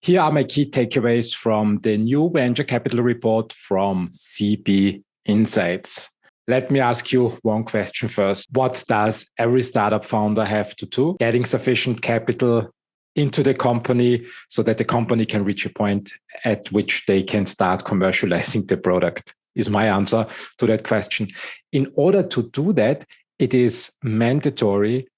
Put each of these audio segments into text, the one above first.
Here are my key takeaways from the new venture capital report from CB Insights. Let me ask you one question first. What does every startup founder have to do? Getting sufficient capital into the company so that the company can reach a point at which they can start commercializing the product, is my answer to that question. In order to do that, it is mandatory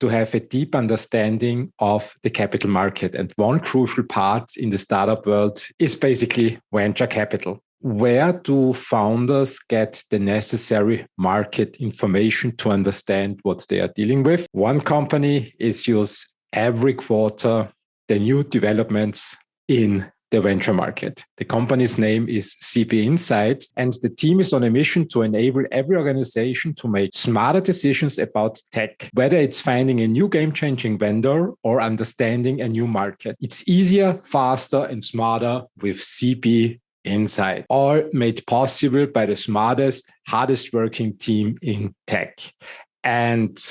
to have a deep understanding of the capital market. And one crucial part in the startup world is basically venture capital. Where do founders get the necessary market information to understand what they are dealing with? One company is use every quarter the new developments in the venture market. The company's name is CB Insights, and the team is on a mission to enable every organization to make smarter decisions about tech, whether it's finding a new game-changing vendor or understanding a new market. It's easier, faster, and smarter with CB Insight, all made possible by the smartest, hardest working team in tech. And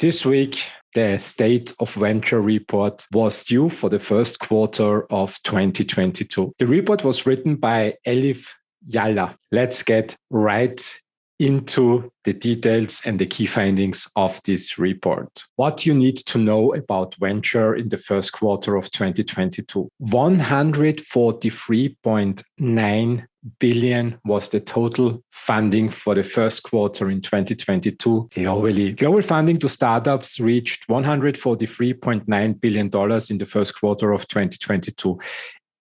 this week, the State of Venture report was due for the first quarter of 2022. The report was written by Eilif Yayla. Let's get right into the details and the key findings of this report. What you need to know about venture in the first quarter of 2022. 143.9 billion was the total funding for the first quarter in 2022 globally. Global funding to startups reached $143.9 billion in the first quarter of 2022.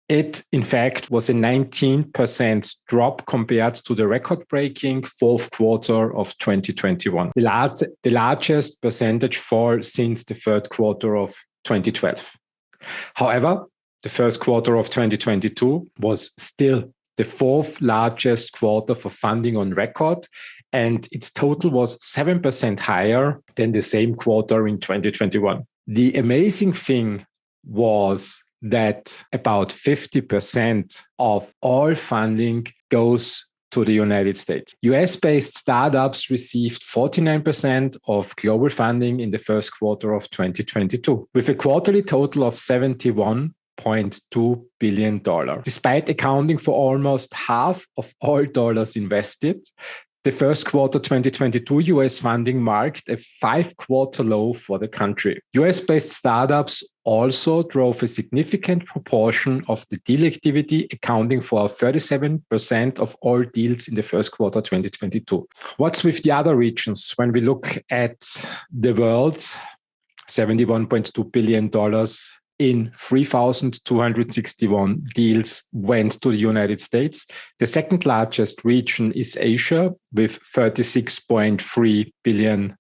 It, in fact, was a 19% drop compared to the record-breaking fourth quarter of 2021. The largest percentage fall since the third quarter of 2012. However, the first quarter of 2022 was still the fourth largest quarter for funding on record, and its total was 7% higher than the same quarter in 2021. The amazing thing was that about 50% of all funding goes to the United States. US-based startups received 49% of global funding in the first quarter of 2022, with a quarterly total of $71.2 billion. Despite accounting for almost half of all dollars invested, the first quarter 2022 US funding marked a 5-quarter low for the country. US-based startups also drove a significant proportion of the deal activity, accounting for 37% of all deals in the first quarter 2022. What's with the other regions? When we look at the world, $71.2 billion in 3,261 deals went to the United States. The second largest region is Asia, with $36.3 billion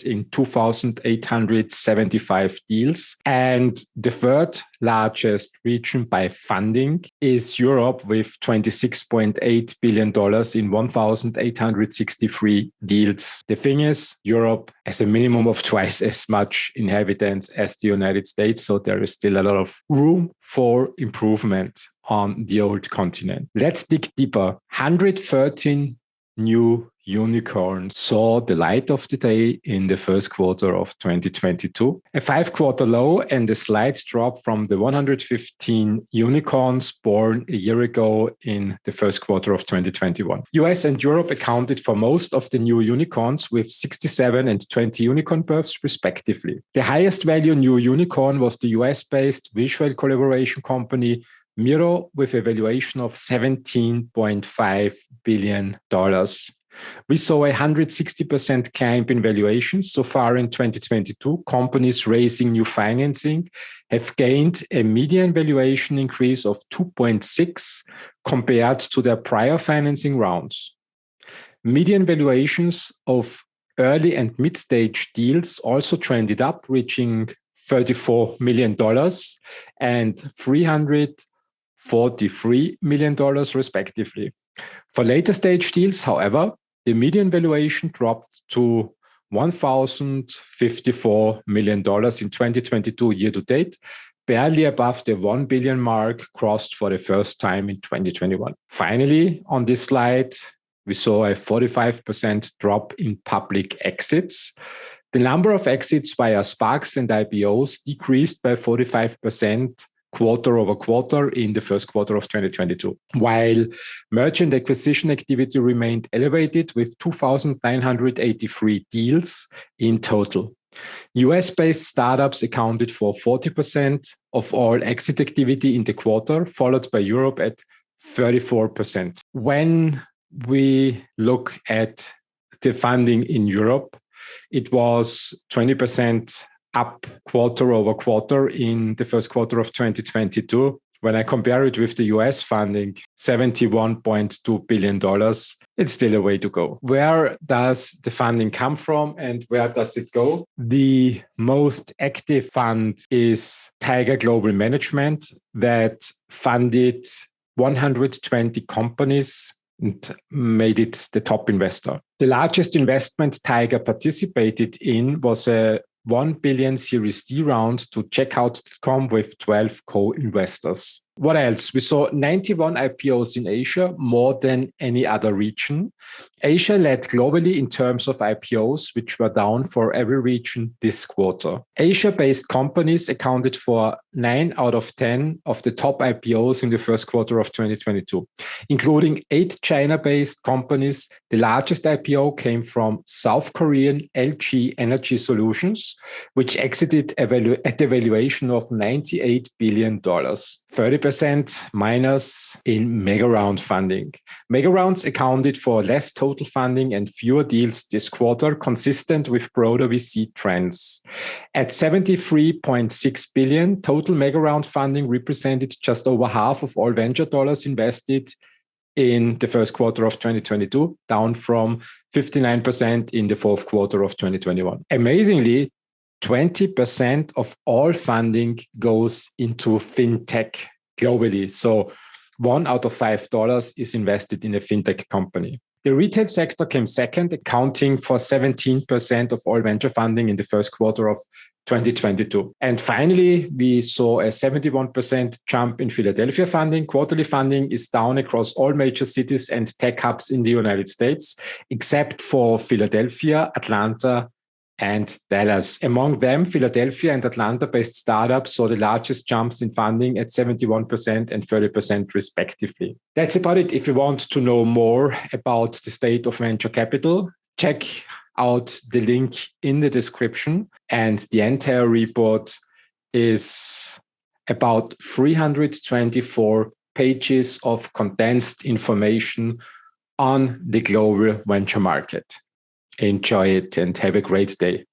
in 2,875 deals. And the third largest region by funding is Europe, with $26.8 billion in 1,863 deals. The thing is, Europe has a minimum of twice as much inhabitants as the United States, so there is still a lot of room for improvement on the old continent. Let's dig deeper. 113 new unicorns saw the light of the day in the first quarter of 2022. A 5-quarter low and a slight drop from the 115 unicorns born a year ago in the first quarter of 2021. US and Europe accounted for most of the new unicorns, with 67 and 20 unicorn births respectively. The highest value new unicorn was the US-based visual collaboration company Miro, with a valuation of $17.5 billion. We saw a 160% climb in valuations. So far in 2022, companies raising new financing have gained a median valuation increase of 2.6 compared to their prior financing rounds. Median valuations of early and mid-stage deals also trended up, reaching $34 million and $343 million respectively. For later stage deals, however, the median valuation dropped to $1,054 million in 2022 year to date, barely above the 1 billion mark crossed for the first time in 2021. Finally, on this slide, we saw a 45% drop in public exits. The number of exits via SPACs and IPOs decreased by 45% quarter over quarter in the first quarter of 2022, while merger and acquisition activity remained elevated with 2,983 deals in total. US-based startups accounted for 40% of all exit activity in the quarter, followed by Europe at 34%. When we look at the funding in Europe, it was 20% up quarter over quarter in the first quarter of 2022. When I compare it with the US funding, $71.2 billion, it's still a way to go. Where does the funding come from and where does it go? The most active fund is Tiger Global Management that funded 120 companies and made it the top investor. The largest investment Tiger participated in was a 1 billion Series D round to Checkout.com with 12 co-investors. What else? We saw 91 IPOs in Asia, more than any other region. Asia led globally in terms of IPOs, which were down for every region this quarter. Asia-based companies accounted for 9 out of 10 of the top IPOs in the first quarter of 2022, including 8 China-based companies. The largest IPO came from South Korean LG Energy Solutions, which exited at a valuation of $98 billion. 30% minus in mega round funding. Mega rounds accounted for less total funding and fewer deals this quarter, consistent with broader VC trends. At $73.6 billion, total mega round funding represented just over half of all venture dollars invested in the first quarter of 2022, down from 59% in the fourth quarter of 2021. Amazingly, 20% of all funding goes into fintech globally. So 1 out of $5 is invested in a fintech company. The retail sector came second, accounting for 17% of all venture funding in the first quarter of 2022. And finally, we saw a 71% jump in Philadelphia funding. Quarterly funding is down across all major cities and tech hubs in the United States, except for Philadelphia, Atlanta, and Dallas. Among them, Philadelphia and Atlanta-based startups saw the largest jumps in funding at 71% and 30% respectively. That's about it. If you want to know more about the state of venture capital, check out the link in the description. And the entire report is about 324 pages of condensed information on the global venture market. Enjoy it and have a great day.